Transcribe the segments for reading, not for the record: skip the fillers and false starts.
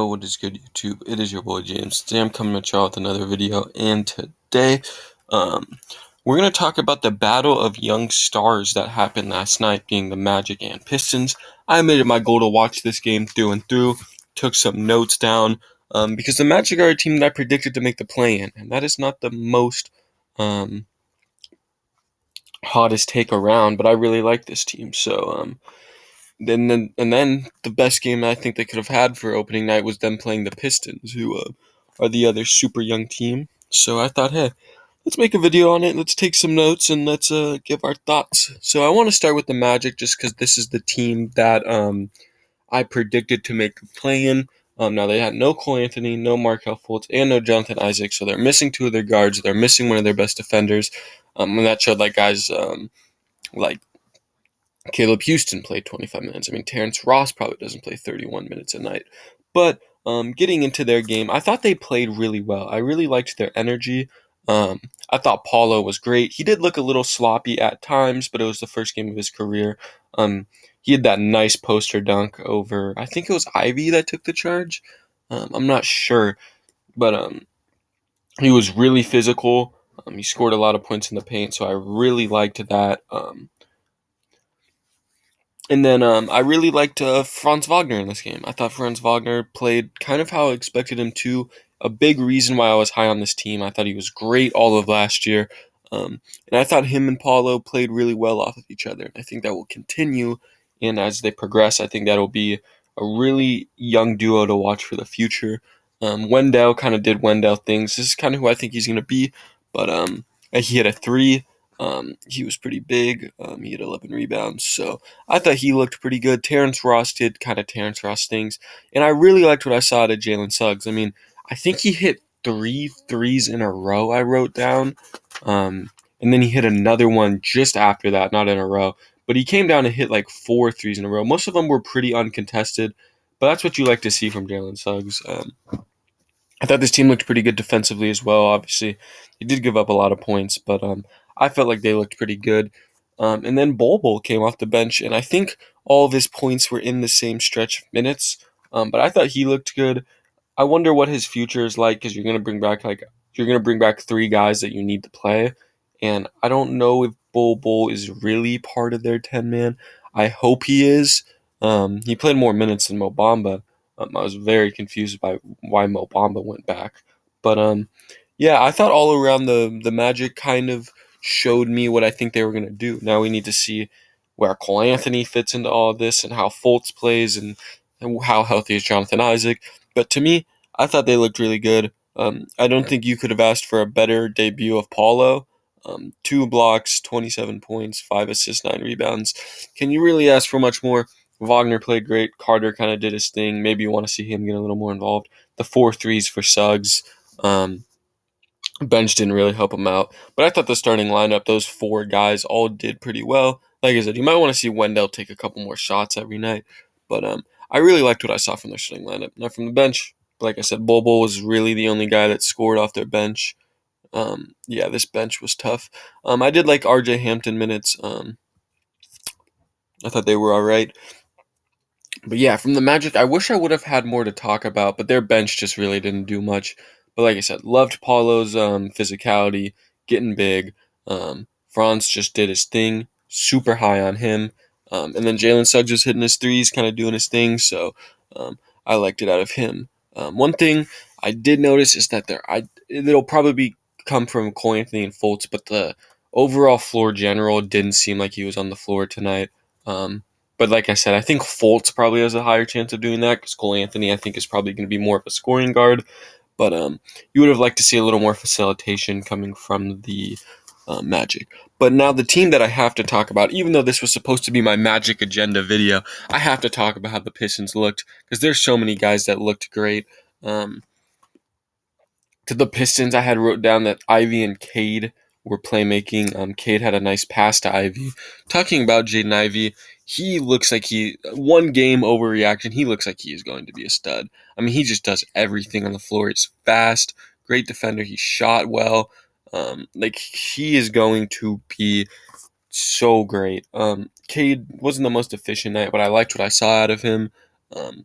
What is good, YouTube? It is your boy James. Today I'm coming at y'all with another video, and today um, we're going to talk about the battle of young stars that happened last night, being the Magic and Pistons. I made it my goal to watch this game through and through, took some notes down, because the Magic are a team that I predicted to make the play-in, and that is not the most um, hottest take around, but I really like this team, so then the best game I think they could have had for opening night was them playing the Pistons, who are the other super young team. So I thought, hey, let's make a video on it. Let's take some notes and let's give our thoughts. So I want to start with the Magic just because this is the team that I predicted to make the play-in. Now they had no Cole Anthony, no Markelle Fultz, and no Jonathan Isaac, so they're missing two of their guards. They're missing one of their best defenders, and that showed like guys like Caleb Houston played 25 minutes. I mean, Terrence Ross probably doesn't play 31 minutes a night. But getting into their game, I thought they played really well. I really liked their energy. I thought Paulo was great. He did look a little sloppy at times, but it was the first game of his career. He had that nice poster dunk over, I think it was Ivy that took the charge. I'm not sure, but he was really physical. He scored a lot of points in the paint, so I really liked that. And then I really liked Franz Wagner in this game. I thought Franz Wagner played kind of how I expected him to. A big reason why I was high on this team. I thought he was great all of last year. And I thought him and Paulo played really well off of each other. And I think that will continue. And as they progress, I think that'll be a really young duo to watch for the future. Wendell kind of did Wendell things. This is kind of who I think he's going to be. But he hit a three. He was pretty big. He had 11 rebounds. So I thought he looked pretty good. Terrence Ross did kind of Terrence Ross things. And I really liked what I saw out of Jalen Suggs. I mean, I think he hit three threes in a row, I wrote down. And then he hit another one just after that, not in a row. But he came down and hit like four threes in a row. Most of them were pretty uncontested. But that's what you like to see from Jalen Suggs. I thought this team looked pretty good defensively as well. Obviously, they did give up a lot of points, but I felt like they looked pretty good. And then Bol came off the bench, and I think all of his points were in the same stretch of minutes. But I thought he looked good. I wonder what his future is like because you're gonna bring back three guys that you need to play, and I don't know if Bol is really part of their 10 man. I hope he is. He played more minutes than Mo Bamba. I was very confused by why Mo Bamba went back, but yeah, I thought all around the Magic kind of showed me what I think they were gonna do. Now we need to see where Cole Anthony fits into all of this and how Fultz plays and how healthy is Jonathan Isaac. But to me, I thought they looked really good. I don't think you could have asked for a better debut of Paulo. 2 blocks, 27 points, 5 assists, 9 rebounds. Can you really ask for much more? Wagner played great. Carter kind of did his thing. Maybe you want to see him get a little more involved. The 4 threes for Suggs. Bench didn't really help him out. But I thought the starting lineup, those four guys, all did pretty well. Like I said, you might want to see Wendell take a couple more shots every night. But I really liked what I saw from their starting lineup. Now from the bench, like I said, Bobo was really the only guy that scored off their bench. Yeah, this bench was tough. I did like RJ Hampton minutes. I thought they were all right. But yeah, from the Magic, I wish I would have had more to talk about, but their bench just really didn't do much. But like I said, loved Paulo's physicality, getting big. Franz just did his thing, super high on him. And then Jalen Suggs was hitting his threes, kind of doing his thing, so I liked it out of him. One thing I did notice is that it'll probably come from Cole Anthony and Fultz, but the overall floor general didn't seem like he was on the floor tonight. But like I said, I think Fultz probably has a higher chance of doing that because Cole Anthony, I think, is probably going to be more of a scoring guard. But you would have liked to see a little more facilitation coming from the Magic. But now the team that I have to talk about, even though this was supposed to be my Magic agenda video, I have to talk about how the Pistons looked because there's so many guys that looked great. To the Pistons, I had wrote down that Ivy and Cade were playmaking. Cade had a nice pass to Ivy. Talking about Jaden Ivey, he looks like one game overreaction. He looks like he is going to be a stud. I mean, he just does everything on the floor. He's fast, great defender. He shot well. He is going to be so great. Cade wasn't the most efficient night, but I liked what I saw out of him. Um,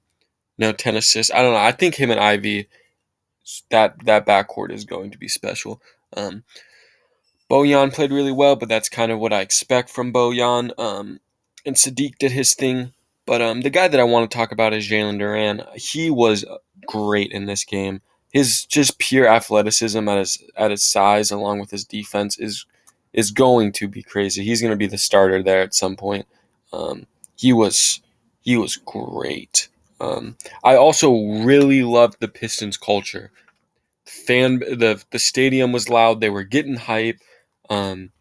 No, 10 assists. I don't know. I think him and Ivy, that backcourt is going to be special. Um, Bojan played really well, but that's kind of what I expect from Bojan. And Sadiq did his thing. But the guy that I want to talk about is Jalen Duran. He was great in this game. His just pure athleticism at his size, along with his defense, is going to be crazy. He's going to be the starter there at some point. Um, he was he was great. I also really loved the Pistons culture. The stadium was loud. They were getting hype. Um,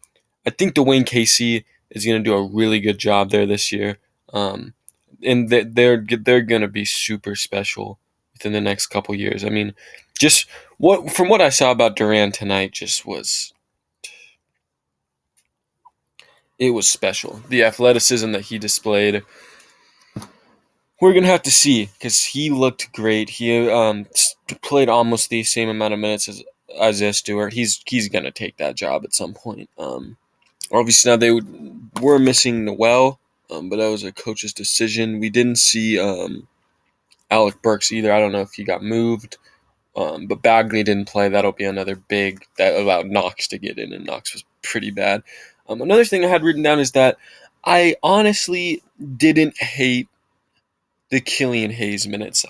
I think Dwayne Casey is going to do a really good job there this year, and they're going to be super special within the next couple years. I mean, just what I saw about Durant tonight just was it was special. The athleticism that he displayed, we're gonna have to see because he looked great. He played almost the same amount of minutes as Isaiah Stewart. He's gonna take that job at some point. Obviously now were missing Noel, but that was a coach's decision. We didn't see Alec Burks either. I don't know if he got moved, but Bagley didn't play. That'll be another big that allowed Knox to get in, and Knox was pretty bad. Another thing I had written down is that I honestly didn't hate the Killian Hayes minutes.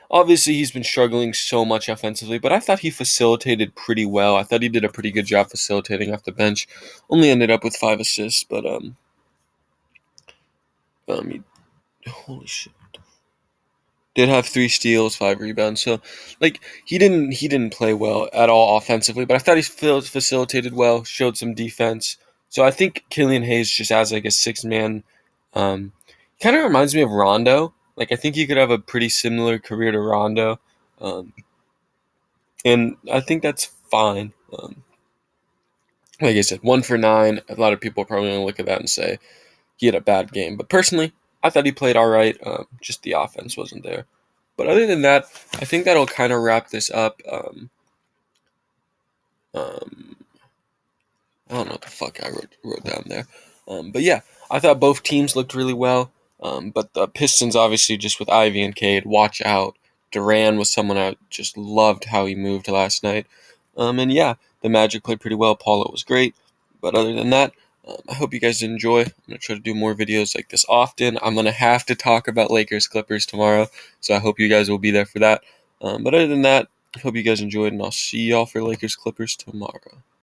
Obviously, he's been struggling so much offensively, but I thought he facilitated pretty well. I thought he did a pretty good job facilitating off the bench. Only ended up with 5 assists, but holy shit, did have 3 steals, 5 rebounds. So, like, he didn't play well at all offensively, but I thought he facilitated well, showed some defense. So I think Killian Hayes just as like a 6 man. Um, Kind of reminds me of Rondo. Like I think he could have a pretty similar career to Rondo, um, and I think that's fine. Like I said, 1 for 9. A lot of people are probably going to look at that and say he had a bad game, but personally, I thought he played all right. Just the offense wasn't there. But other than that, I think that'll kind of wrap this up. Um, I don't know what the fuck I wrote down there. But yeah, I thought both teams looked really well. But the Pistons, obviously, just with Ivy and Cade, watch out. Duran was someone I just loved how he moved last night. And yeah, the Magic played pretty well. Paulo was great. But other than that, I hope you guys enjoy. I'm going to try to do more videos like this often. I'm going to have to talk about Lakers Clippers tomorrow. So I hope you guys will be there for that. But other than that, I hope you guys enjoyed, and I'll see y'all for Lakers Clippers tomorrow.